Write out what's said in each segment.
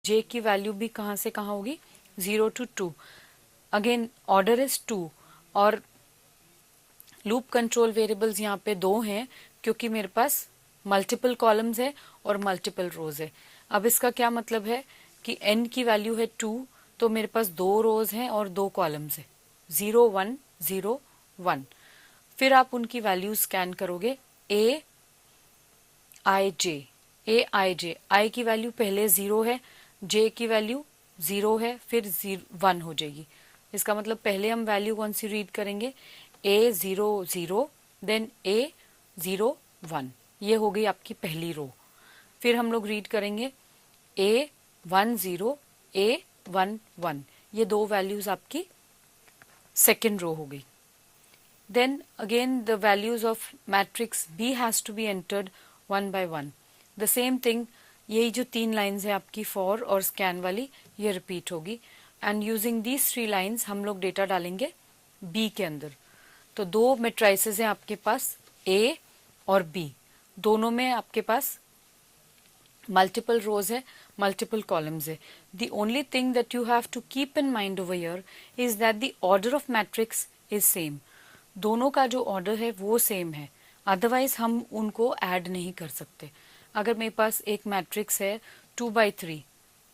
जे की वैल्यू भी कहाँ से कहाँ होगी, 0 to 2। अगेन ऑर्डर इज 2 और लूप कंट्रोल वेरिएबल्स यहाँ पे 2 हैं क्योंकि मेरे पास मल्टीपल कॉलम्स है और मल्टीपल रोज है। अब इसका क्या मतलब है कि n की वैल्यू है 2, तो मेरे पास 2 रोज हैं और 2 कॉलम्स है, 0 1 0 1। फिर आप उनकी वैल्यू स्कैन करोगे, a i j, a i j, i की वैल्यू पहले 0 है, j की वैल्यू 0 है, फिर 1 हो जाएगी। इसका मतलब पहले हम वैल्यू कौन सी रीड करेंगे, a 0 0 देन a 0 1, ये हो गई आपकी पहली रो। फिर हम लोग रीड करेंगे a 1 0 a 1 1, ये दो वैल्यूज आपकी सेकेंड रो हो गई। Then again the values of matrix B has to be entered one by one. The same thing, यही जो 3 लाइन्स है आपकी फॉर और स्कैन वाली, ये रिपीट होगी। एंड यूजिंग दीज 3 लाइन्स हम लोग डेटा डालेंगे B के अंदर। तो 2 मेट्राइसेस हैं आपके पास, A और B, दोनों में आपके पास मल्टीपल रोज है, मल्टीपल कॉलम्स है। The only thing that you have to keep in mind over here is that the order of matrix is same. दोनों का जो ऑर्डर है वो सेम है, अदरवाइज हम उनको ऐड नहीं कर सकते। अगर मेरे पास एक मैट्रिक्स है 2/3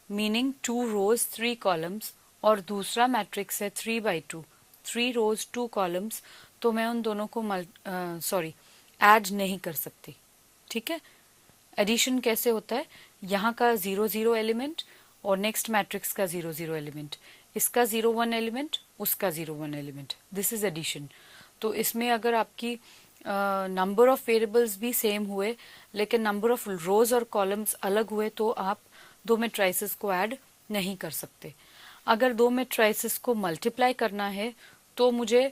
मीनिंग 2 रोज 3 कॉलम्स, और दूसरा मैट्रिक्स है 3/2 3 रोज 2 कॉलम्स, तो मैं उन दोनों को ऐड नहीं कर सकती। ठीक है, एडिशन कैसे होता है, यहाँ का 0 0 एलिमेंट और नेक्स्ट मैट्रिक्स का 0 0 एलिमेंट, इसका 0 1 एलिमेंट, उसका 0 1 एलिमेंट, दिस इज एडिशन। तो इसमें अगर आपकी नंबर ऑफ वेरिएबल्स भी सेम हुए लेकिन नंबर ऑफ रोज और कॉलम्स अलग हुए तो आप दो मेट्राइसेस को ऐड नहीं कर सकते। अगर दो मेट्राइसेस को मल्टीप्लाई करना है तो मुझे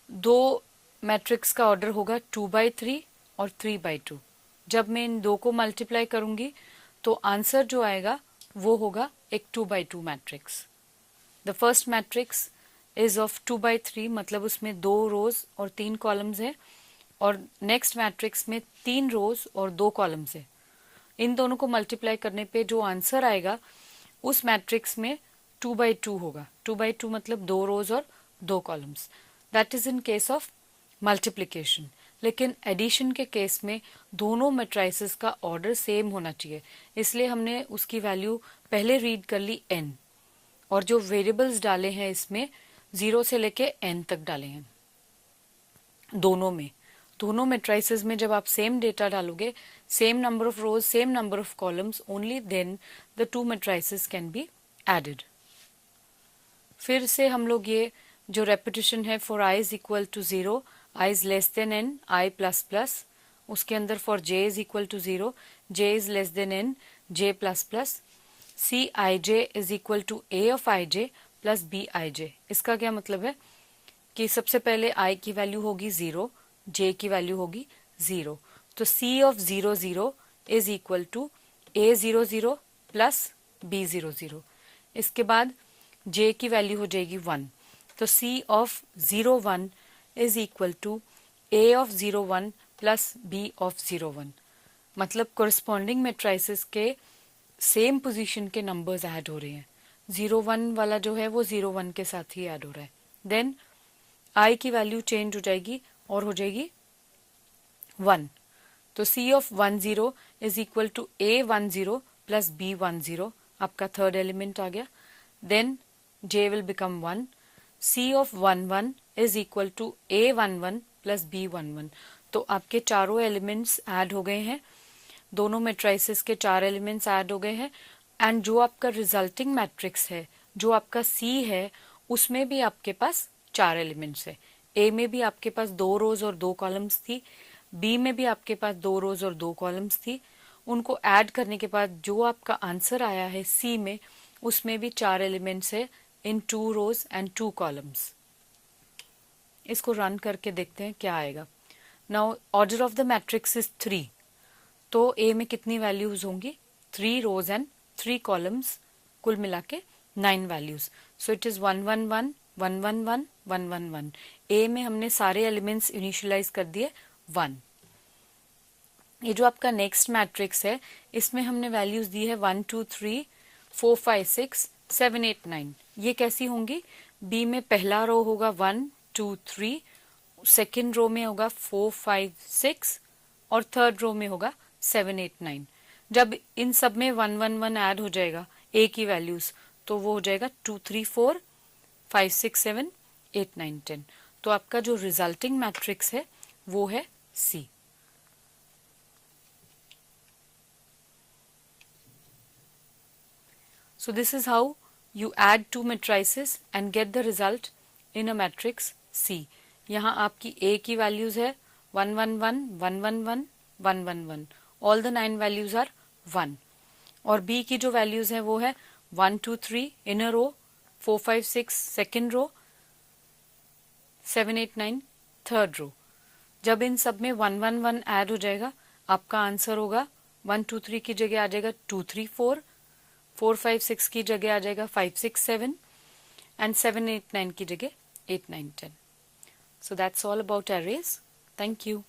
दो मैट्रिक्स का ऑर्डर होगा 2/3 और 3/2। जब मैं इन दो को मल्टीप्लाई करूंगी तो आंसर जो आएगा वो होगा एक 2/2 matrix. The first matrix is of 2/3, मतलब उसमें 2 रोज और 3 कॉलम्स है, और नेक्स्ट मैट्रिक्स में 3 रोज और 2 कॉलम्स है। इन दोनों को मल्टीप्लाई करने पे जो आंसर आएगा उस मैट्रिक्स में 2/2 होगा। 2/2 मतलब 2 रोज और 2 columns. That is in case of multiplication. लेकिन एडिशन के केस में दोनों मैट्राइसेस का ऑर्डर सेम होना चाहिए, इसलिए हमने उसकी वैल्यू पहले रीड कर ली n, और जो वेरिएबल्स डाले हैं इसमें 0 से लेके n तक डाले हैं। दोनों मैट्राइसेस में जब आप सेम डेटा डालोगे, same number of rows, same number of columns, only then the 2 matrices can be added. फिर से हम लोग ये जो रेपिटेशन है for i is equal to 0, i is less than n, i plus plus, उसके अंदर for j is equal to 0, j is less than n, j plus plus, c i j is equal to a of i j plus b i j। इसका क्या मतलब है कि सबसे पहले i की वैल्यू होगी 0, j की वैल्यू होगी 0, तो c of 0 0 is equal to a 0 0 plus b 0 0। इसके बाद j की वैल्यू हो जाएगी 1, तो c of 0 1 is equal to a of 0 1 plus b of 0 1। मतलब कोरिस्पॉन्डिंग मैट्राइसेस के सेम पोजीशन के नंबर्स ऐड हो रहे हैं। 0 1 वाला जो है वो 0 1 के साथ ही ऐड हो रहा है। देन i की वैल्यू चेंज हो जाएगी और हो जाएगी 1, तो c of 1 0 is equal to a 1 0 plus b 1 0, आपका थर्ड एलिमेंट आ गया। Then j will become 1, c of 1 1 is equal to a 1 1 plus b 1 1। तो आपके चारों एलिमेंट्स ऐड हो गए हैं, दोनों मैट्राइसेस के 4 एलिमेंट्स ऐड हो गए हैं, एंड जो आपका रिजल्टिंग मैट्रिक्स है, जो आपका C है, उसमें भी आपके पास 4 एलिमेंट्स है। A में भी आपके पास 2 रोज और 2 कॉलम्स थी, B में भी आपके पास 2 रोज और 2 कॉलम्स थी। उनको ऐड करने के बाद जो आपका आंसर आया है C में, उसमें भी 4 एलिमेंट्स है इन 2 रोज एंड 2 कॉलम्स। इसको रन करके देखते हैं क्या आएगा। Now order of the matrix is 3, तो A में कितनी वैल्यूज होंगी, 3 रोज एंड 3 कॉलम्स, कुल मिला के 9 values. So it is 1 1 1 1 1 1 1 1 1। A में हमने सारे एलिमेंट्स इनिशियलाइज कर दिए 1। ये जो आपका नेक्स्ट मैट्रिक्स है, इसमें हमने वैल्यूज दी है 1 2 3 4 5 6 7 8 9। ये कैसी होंगी? बी में पहला रो होगा 1 2 3, सेकेंड रो में होगा 4 5 6 और थर्ड रो में होगा 7 8 9। जब इन सब में 1 1 1 ऐड हो जाएगा ए की वैल्यूज, तो वो हो जाएगा 2 3 4 5 6 7 8 9 10। तो आपका जो रिजल्टिंग मैट्रिक्स है वो है सी। So this is how you add two matrices and get the result in a matrix C. यहाँ आपकी A की values है 1 1 1 1 1 1 1 1 1, all the 9 values are 1, और B की जो values है वो है 1 2 3 in a row, 4 5 6 second row, 7 8 9 third row। जब इन सब में 1 1 1 ऐड हो जाएगा आपका आंसर होगा 1 2 3 की जगह आ जाएगा 2 3 4, 4 5 6 की जगह आ जाएगा 5 6 7 एंड 7 8 9 की जगह 8 9 10। So that's all about arrays. Thank you.